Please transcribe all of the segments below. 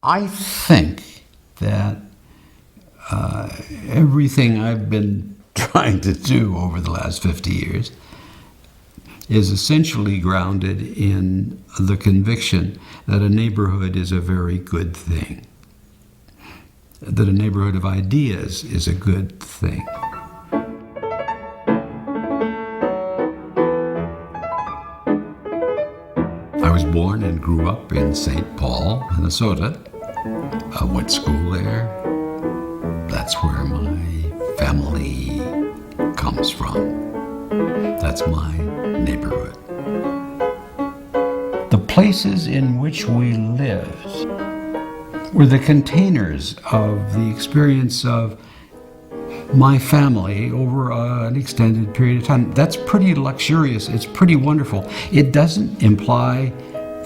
I think that everything I've been trying to do over the last 50 years is essentially grounded in the conviction that a neighborhood is a very good thing, that a neighborhood of ideas is a good thing. I was born and grew up in St. Paul, Minnesota. I went to school there. That's where my family comes from. That's my neighborhood. The places in which we lived were the containers of the experience of my family over an extended period of time. That's pretty luxurious. It's pretty wonderful. It doesn't imply,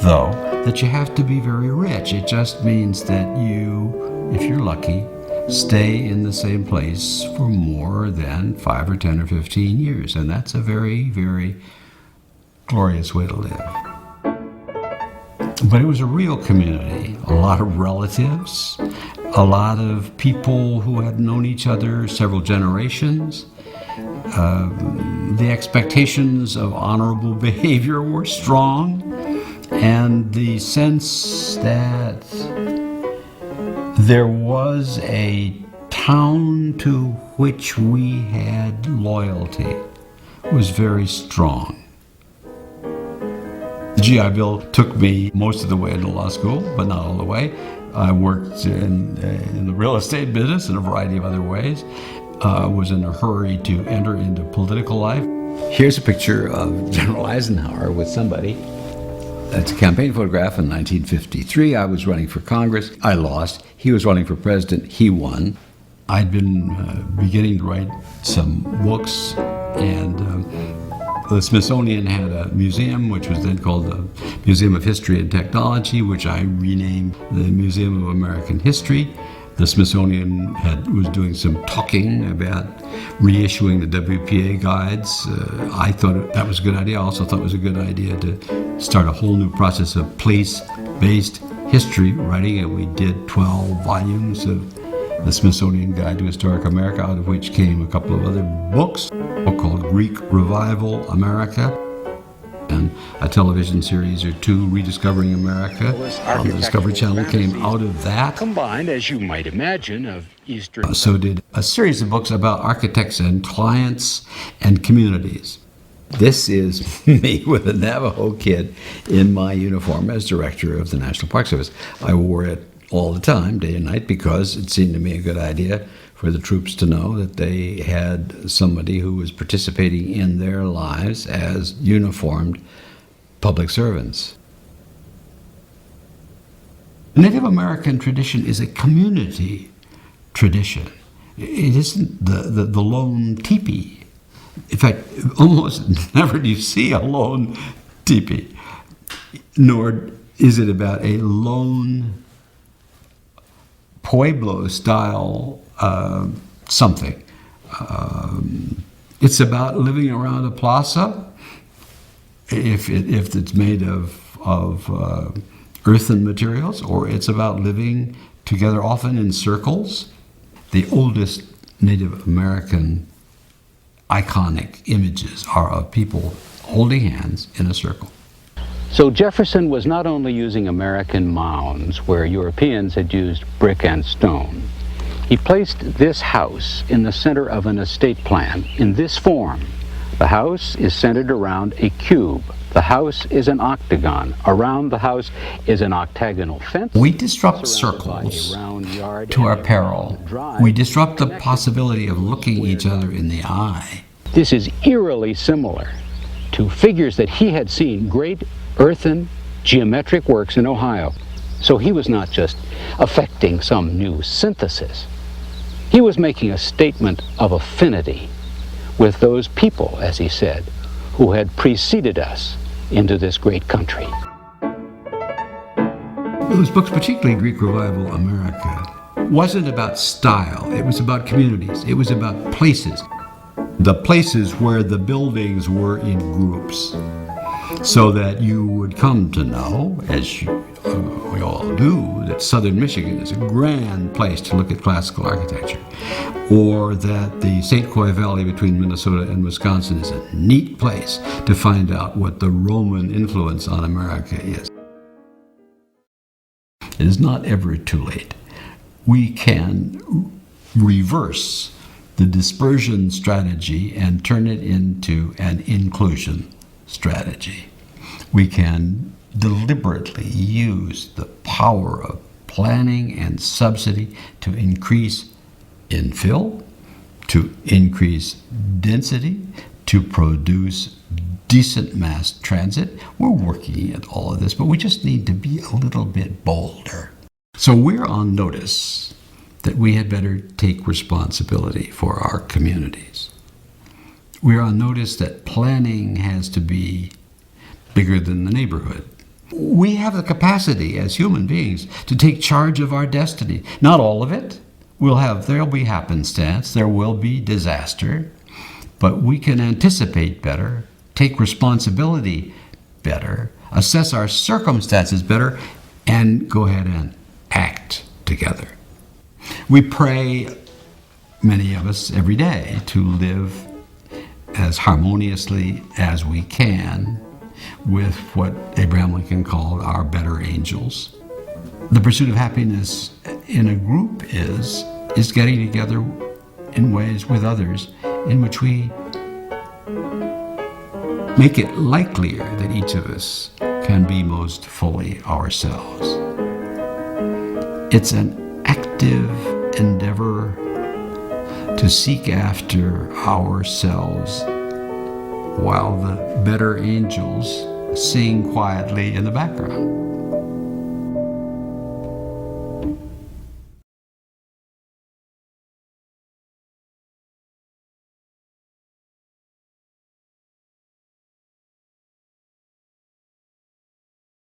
though, that you have to be very rich. It just means that you, if you're lucky, stay in the same place for more than 5 or 10 or 15 years. And that's a very, very glorious way to live. But it was a real community, a lot of relatives, a lot of people who had known each other several generations. The expectations of honorable behavior were strong, and the sense that there was a town to which we had loyalty was very strong. The GI Bill took me most of the way into law school, but not all the way. I worked in the real estate business in a variety of other ways. Was in a hurry to enter into political life. Here's a picture of General Eisenhower with somebody. That's a campaign photograph in 1953. I was running for Congress. I lost. He was running for president. He won. I'd been beginning to write some books, and the Smithsonian had a museum, which was then called the Museum of History and Technology, which I renamed the Museum of American History. The Smithsonian was doing some talking about reissuing the WPA guides. I thought that was a good idea. I also thought it was a good idea to start a whole new process of place-based history writing, and we did 12 volumes of the Smithsonian Guide to Historic America, out of which came a couple of other books, a book called Greek Revival America, and a television series or two, Rediscovering America, on the Discovery Channel, came out of that. Combined, as you might imagine, of Eastern... So did a series of books about architects and clients and communities. This is me with a Navajo kid in my uniform as director of the National Park Service. I wore it all the time, day and night, because it seemed to me a good idea for the troops to know that they had somebody who was participating in their lives as uniformed public servants. The Native American tradition is a community tradition. It isn't the lone teepee. In fact, almost never do you see a lone teepee, nor is it about a lone Pueblo-style something. It's about living around a plaza, if it's made of earthen materials, or it's about living together, often in circles. The oldest Native American iconic images are of people holding hands in a circle. So Jefferson was not only using American mounds where Europeans had used brick and stone. He placed this house in the center of an estate plan in this form. The house is centered around a cube. The house is an octagon. Around the house is an octagonal fence. We disrupt circles to our peril. We disrupt the possibility of looking each other in the eye. This is eerily similar to figures that he had seen, great earthen geometric works in Ohio. So he was not just affecting some new synthesis. He was making a statement of affinity with those people, as he said, who had preceded us into this great country. Those books, particularly Greek Revival America, wasn't about style. It was about communities. It was about places. The places where the buildings were in groups. so that you would come to know, as we all do, that southern Michigan is a grand place to look at classical architecture, or that the St. Croix Valley between Minnesota and Wisconsin is a neat place to find out what the Roman influence on America is. It is not ever too late. We can reverse the dispersion strategy and turn it into an inclusion strategy. We can deliberately use the power of planning and subsidy to increase infill, to increase density, to produce decent mass transit. We're working at all of this, but we just need to be a little bit bolder. So we're on notice that we had better take responsibility for our communities. We're on notice that planning has to be bigger than the neighborhood. We have the capacity as human beings to take charge of our destiny. Not all of it. There'll be happenstance, there will be disaster, but we can anticipate better, take responsibility better, assess our circumstances better, and go ahead and act together. We pray, many of us, every day to live as harmoniously as we can with what Abraham Lincoln called our better angels. The pursuit of happiness in a group is getting together in ways with others in which we make it likelier that each of us can be most fully ourselves. It's an active endeavor to seek after ourselves while the better angels sing quietly in the background.